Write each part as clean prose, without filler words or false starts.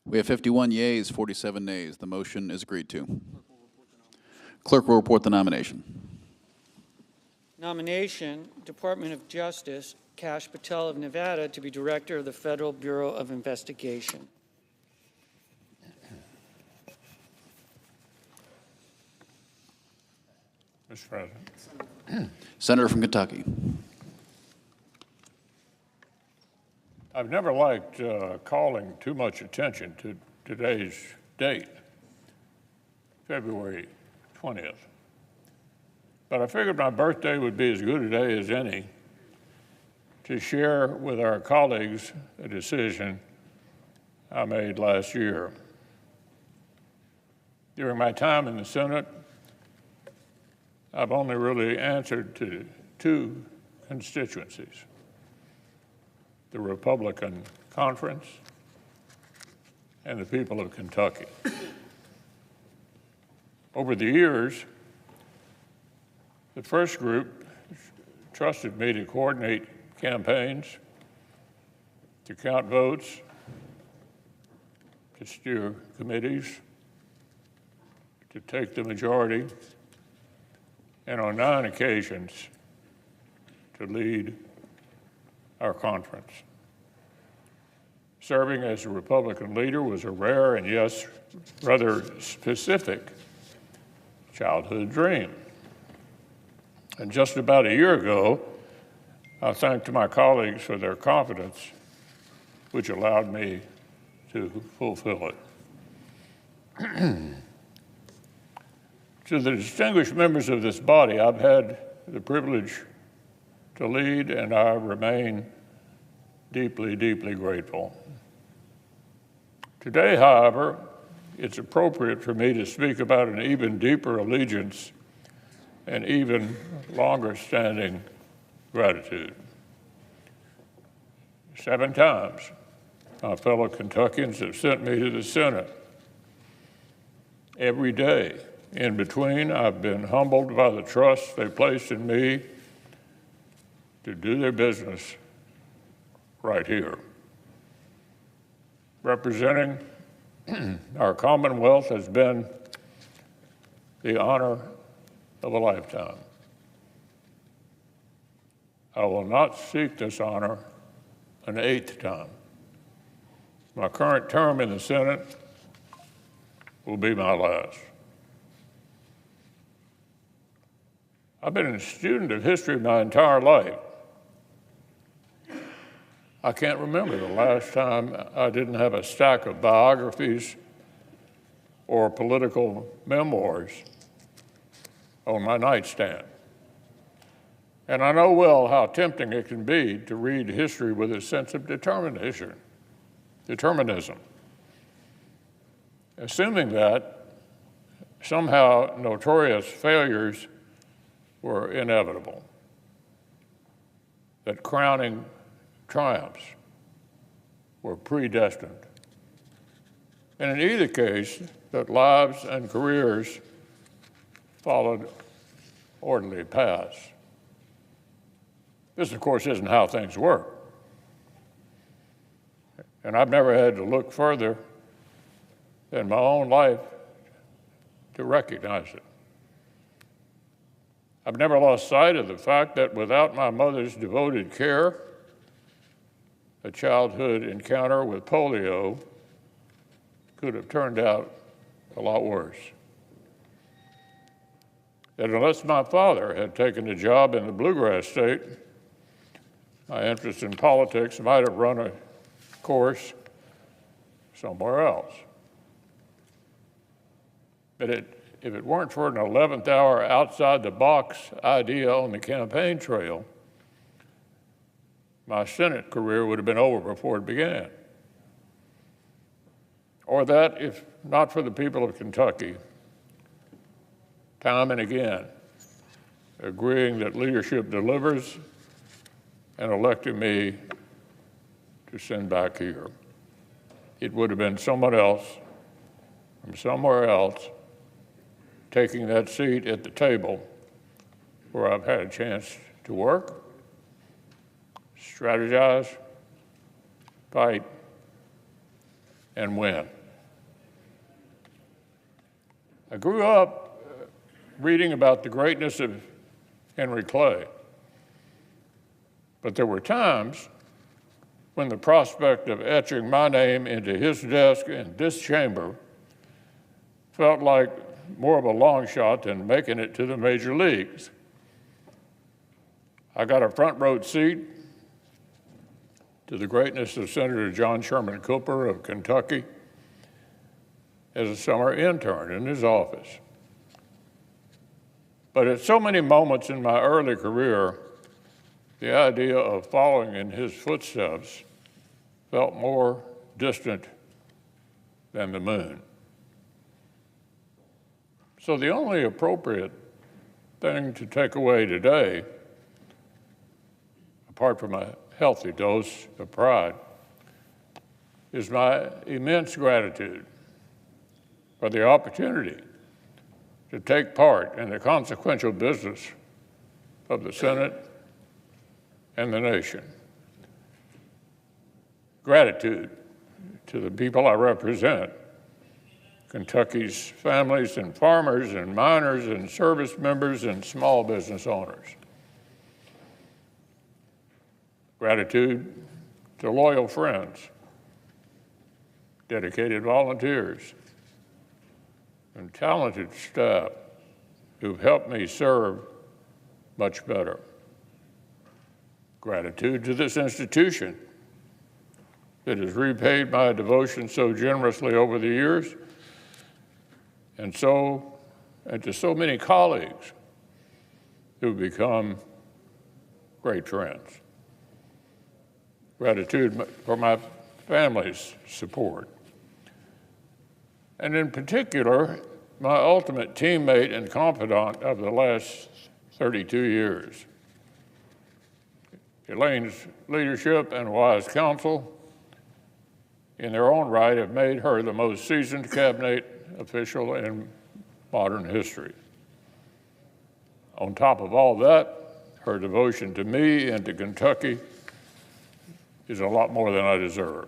We have 51 yeas, 47 nays. The motion is agreed to. Clerk will report the nomination. Nomination, Department of Justice, Kash Patel of Nevada to be Director of the Federal Bureau of Investigation. Mr. President. Senator from Kentucky. I've never liked calling too much attention to today's date, February 20th. But I figured my birthday would be as good a day as any to share with our colleagues a decision I made last year. During my time in the Senate, I've only really answered to two constituencies: the Republican Conference and the people of Kentucky. Over the years, the first group trusted me to coordinate campaigns, to count votes, to steer committees, to take the majority, and on 9 occasions to lead our conference. Serving as a Republican leader was a rare and, yes, rather specific childhood dream. And just about a year ago, I thanked my colleagues for their confidence, which allowed me to fulfill it. To the distinguished members of this body, I've had the privilege to lead, and I remain deeply, deeply grateful. Today, however, it's appropriate for me to speak about an even deeper allegiance and even longer-standing gratitude. 7 times, my fellow Kentuckians have sent me to the Senate. Every day in between, I've been humbled by the trust they placed in me to do their business right here. Representing our Commonwealth has been the honor of a lifetime. I will not seek this honor an 8th time. My current term in the Senate will be my last. I've been a student of history my entire life. I can't remember the last time I didn't have a stack of biographies or political memoirs on my nightstand. And I know well how tempting it can be to read history with a sense of determinism. Assuming that somehow notorious failures were inevitable, that crowning triumphs were predestined, and in either case, that lives and careers followed orderly paths. This, of course, isn't how things work. And I've never had to look further than my own life to recognize it. I've never lost sight of the fact that without my mother's devoted care, a childhood encounter with polio could have turned out a lot worse. That unless my father had taken a job in the bluegrass state, my interest in politics might have run a course somewhere else. But if it weren't for an 11th hour outside-the-box idea on the campaign trail, my Senate career would have been over before it began. Or that, if not for the people of Kentucky, time and again, agreeing that leadership delivers and electing me to send back here, it would have been someone else from somewhere else taking that seat at the table where I've had a chance to work, strategize, fight, and win. I grew up reading about the greatness of Henry Clay, but there were times when the prospect of etching my name into his desk in this chamber felt like more of a long shot than making it to the major leagues. I got a front row seat to the greatness of Senator John Sherman Cooper of Kentucky as a summer intern in his office. But at so many moments in my early career, the idea of following in his footsteps felt more distant than the moon. So the only appropriate thing to take away today, apart from a healthy dose of pride, is my immense gratitude for the opportunity to take part in the consequential business of the Senate and the nation. Gratitude to the people I represent, Kentucky's families and farmers and miners and service members and small business owners. Gratitude to loyal friends, dedicated volunteers, and talented staff who've helped me serve much better. Gratitude to this institution that has repaid my devotion so generously over the years, and to so many colleagues who've become great friends. Gratitude for my family's support. And in particular, my ultimate teammate and confidant of the last 32 years. Elaine's leadership and wise counsel in their own right have made her the most seasoned cabinet official in modern history. On top of all that, her devotion to me and to Kentucky is a lot more than I deserve.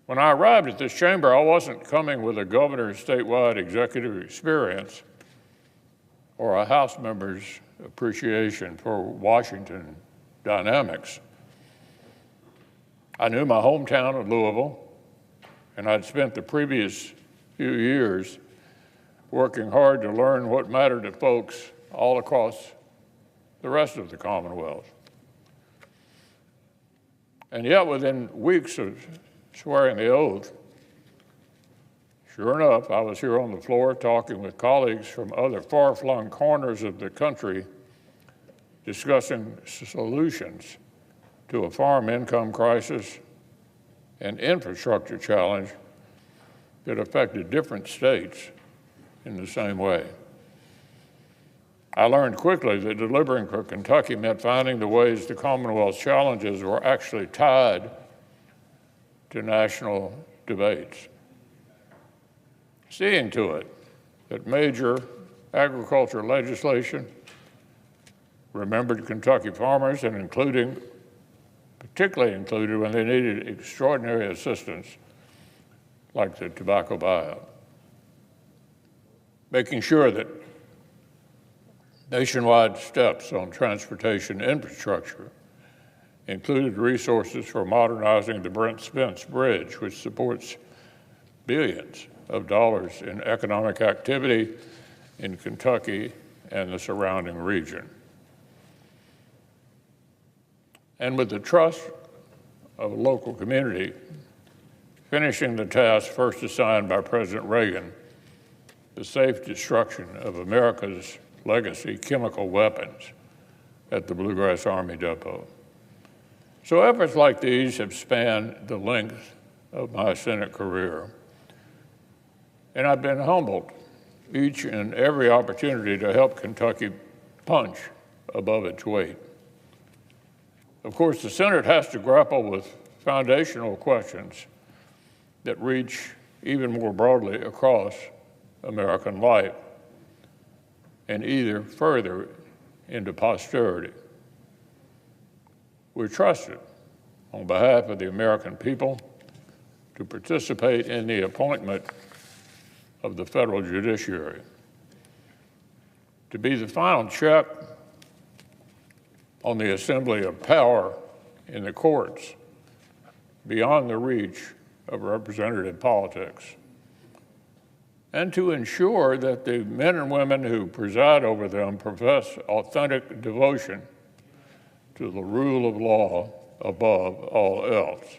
When I arrived at this chamber, I wasn't coming with a governor's statewide executive experience or a House member's appreciation for Washington dynamics. I knew my hometown of Louisville, and I'd spent the previous few years working hard to learn what mattered to folks all across the rest of the Commonwealth. And yet, within weeks of swearing the oath, sure enough, I was here on the floor talking with colleagues from other far-flung corners of the country, discussing solutions to a farm income crisis and infrastructure challenge that affected different states in the same way. I learned quickly that delivering for Kentucky meant finding the ways the Commonwealth's challenges were actually tied to national debates. Seeing to it that major agriculture legislation remembered Kentucky farmers and particularly included when they needed extraordinary assistance, like the tobacco buyout. Making sure that nationwide steps on transportation infrastructure included resources for modernizing the Brent Spence Bridge, which supports billions of dollars in economic activity in Kentucky and the surrounding region. And with the trust of a local community, finishing the task first assigned by President Reagan, the safe destruction of America's legacy chemical weapons at the Bluegrass Army Depot. So efforts like these have spanned the length of my Senate career, and I've been humbled each and every opportunity to help Kentucky punch above its weight. Of course, the Senate has to grapple with foundational questions that reach even more broadly across American life and either further into posterity. We're trusted on behalf of the American people to participate in the appointment of the federal judiciary, to be the final check on the assembly of power in the courts beyond the reach of representative politics, and to ensure that the men and women who preside over them profess authentic devotion to the rule of law above all else.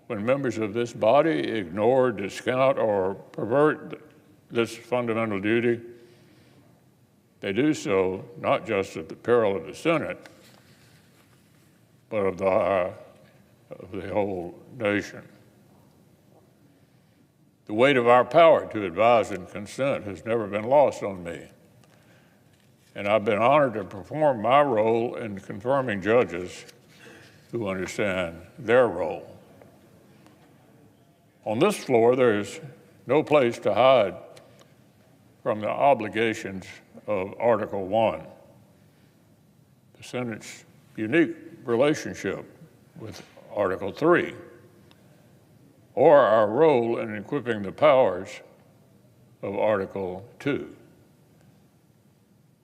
When members of this body ignore, discount, or pervert this fundamental duty, they do so not just at the peril of the Senate, but of the whole nation. The weight of our power to advise and consent has never been lost on me, and I've been honored to perform my role in confirming judges who understand their role. On this floor, there is no place to hide from the obligations of Article 1, the Senate's unique relationship with Article 3, or our role in equipping the powers of Article 2.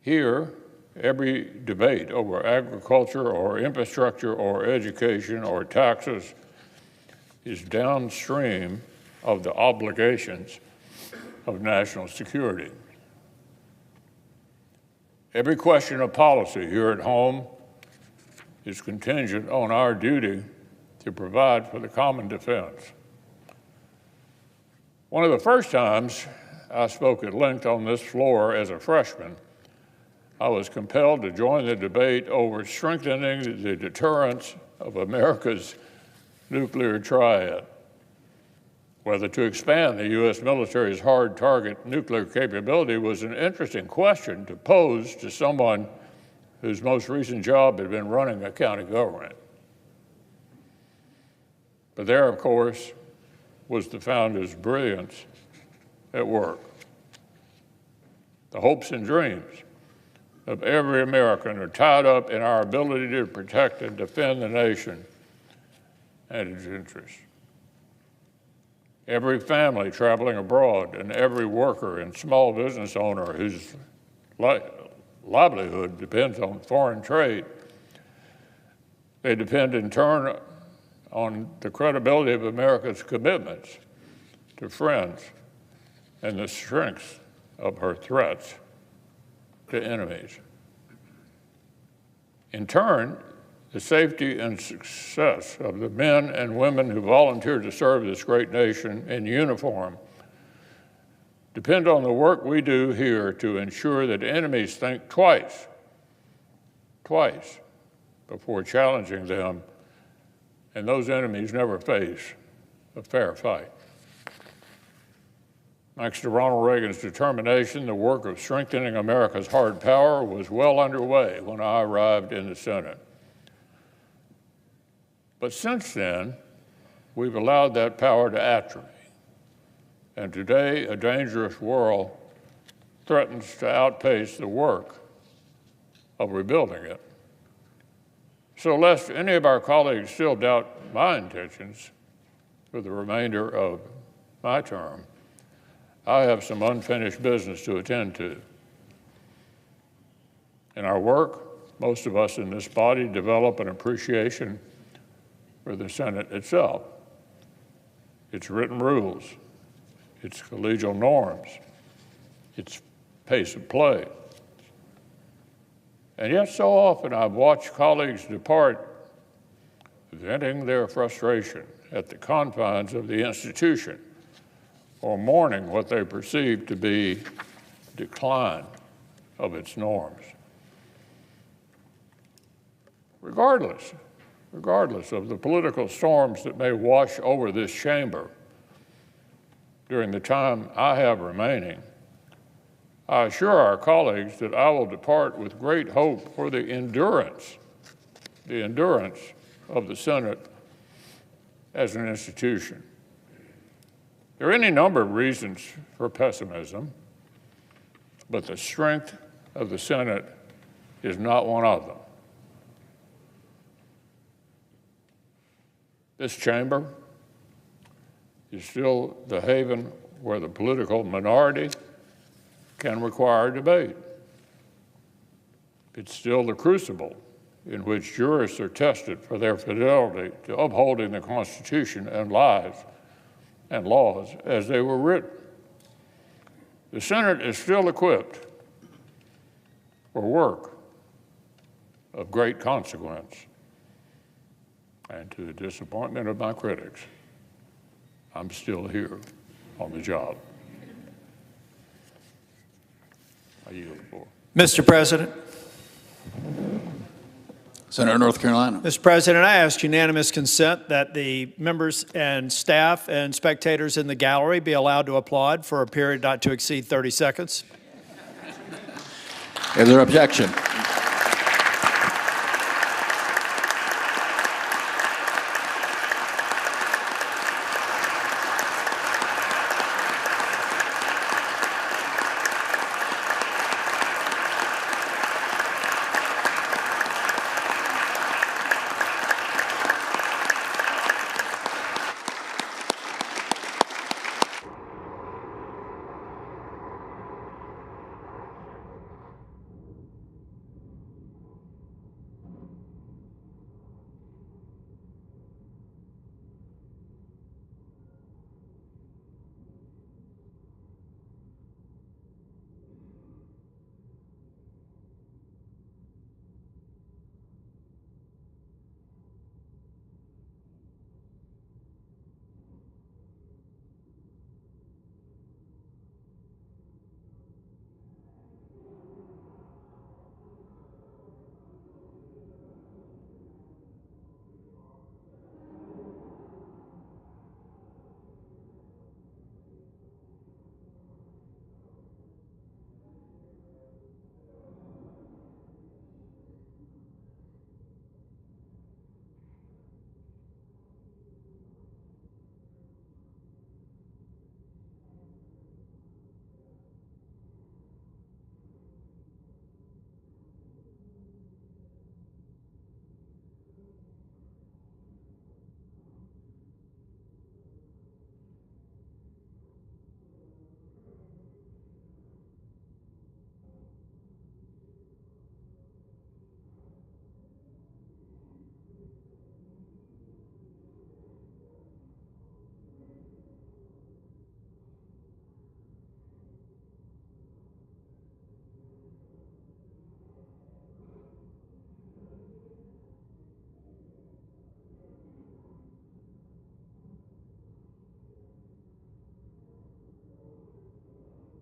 Here, every debate over agriculture or infrastructure or education or taxes is downstream of the obligations of national security. Every question of policy here at home is contingent on our duty to provide for the common defense. One of the first times I spoke at length on this floor as a freshman, I was compelled to join the debate over strengthening the deterrence of America's nuclear triad. Whether to expand the U.S. military's hard target nuclear capability was an interesting question to pose to someone whose most recent job had been running a county government. But there, of course, was the founder's brilliance at work. The hopes and dreams of every American are tied up in our ability to protect and defend the nation and its interests. Every family traveling abroad and every worker and small business owner whose livelihood depends on foreign trade, they depend in turn on the credibility of America's commitments to friends and the strength of her threats to enemies. In turn, the safety and success of the men and women who volunteer to serve this great nation in uniform depend on the work we do here to ensure that enemies think twice before challenging them, and those enemies never face a fair fight. Thanks to Ronald Reagan's determination, the work of strengthening America's hard power was well underway when I arrived in the Senate. But since then, we've allowed that power to atrophy. And today, a dangerous world threatens to outpace the work of rebuilding it. So lest any of our colleagues still doubt my intentions for the remainder of my term, I have some unfinished business to attend to. In our work, most of us in this body develop an appreciation for the Senate itself, its written rules, its collegial norms, its pace of play. And yet so often I've watched colleagues depart, venting their frustration at the confines of the institution or mourning what they perceive to be decline of its norms. Regardless of the political storms that may wash over this chamber during the time I have remaining, I assure our colleagues that I will depart with great hope for the endurance of the Senate as an institution. There are any number of reasons for pessimism, but the strength of the Senate is not one of them. This chamber is still the haven where the political minority can require debate. It's still the crucible in which jurists are tested for their fidelity to upholding the Constitution and laws as they were written. The Senate is still equipped for work of great consequence. And to the disappointment of my critics, I'm still here on the job. I yield the floor. Mr. President. Senator, North Carolina. Mr. President, I ask unanimous consent that the members and staff and spectators in the gallery be allowed to applaud for a period not to exceed 30 seconds. Is there objection?